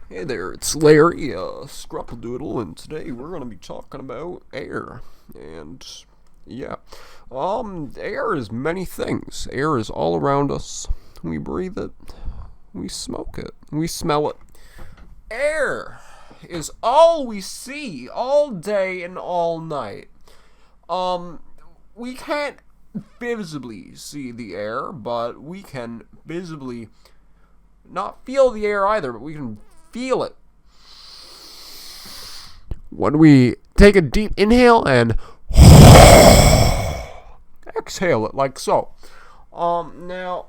Hey there, it's Larry, Scruppledoodle, and today we're gonna be talking about air. And yeah, air is many things. Air is all around us. We breathe it, we smoke it, we smell it. Air is all we see all day and all night. We can't visibly see the air, but we can visibly not feel the air either, but we can feel it. When we take a deep inhale and exhale it like so. Now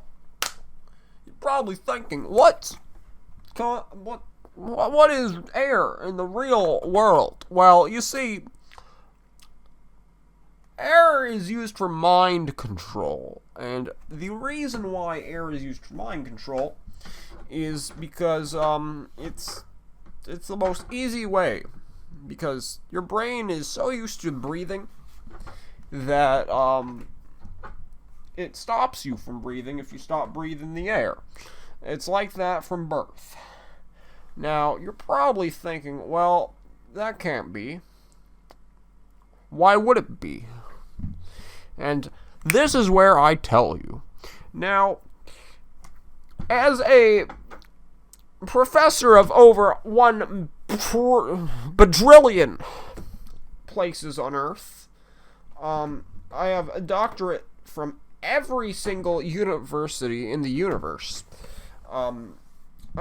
you're probably thinking, what is air in the real world? Well, you see, air is used for mind control, and the reason why air is used for mind control is because it's the most easy way, because your brain is so used to breathing that it stops you from breathing if you stop breathing the air. It's like that from birth. Now you're probably thinking, well, that can't be. Why would it be? And this is where I tell you. Now, as a professor of over 1 badrillion places on Earth, I have a doctorate from every single university in the universe. I'm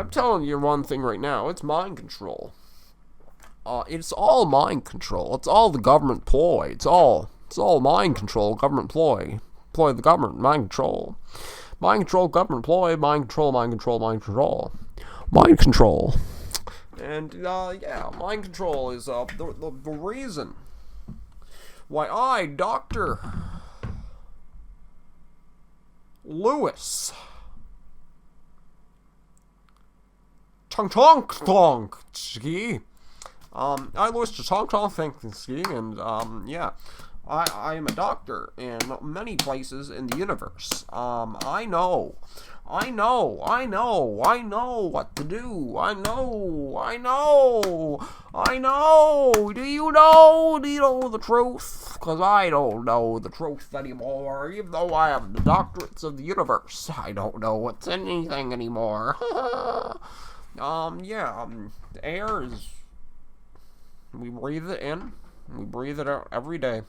telling you one thing right now, it's mind control. It's all mind control. It's all the government ploy. It's all mind control, government ploy. Ploy the government, mind control. Mind control, government ploy, mind control, mind control, mind control. Mind control. And, yeah, mind control is the reason why I, Dr. Lewis Tonksky, I Lewis Tonksky, and, yeah, I am a doctor in many places in the universe. I know what to do. I know. Do you know the truth? Because I don't know the truth anymore. Even though I have the doctorates of the universe, I don't know what's anything anymore. Yeah, air is, we breathe it in, we breathe it out every day.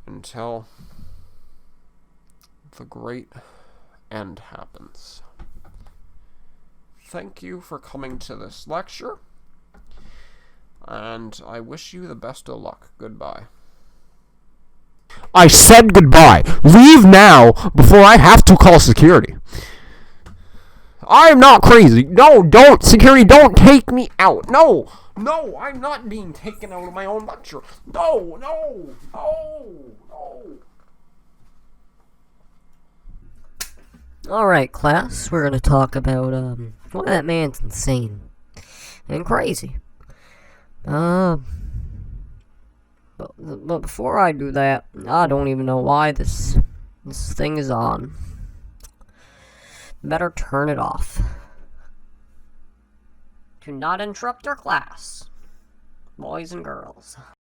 Until the great end happens. Thank you for coming to this lecture, and I wish you the best of luck. Goodbye. I said goodbye. Leave now before I have to call security. I am not crazy. No, don't. Security, don't take me out. No, I'm not being taken out of my own lecture. No. Alright, class, we're gonna talk about, well, that man's insane. And crazy. But before I do that, I don't even know why this thing is on. Better turn it off. Do not interrupt your class, boys and girls.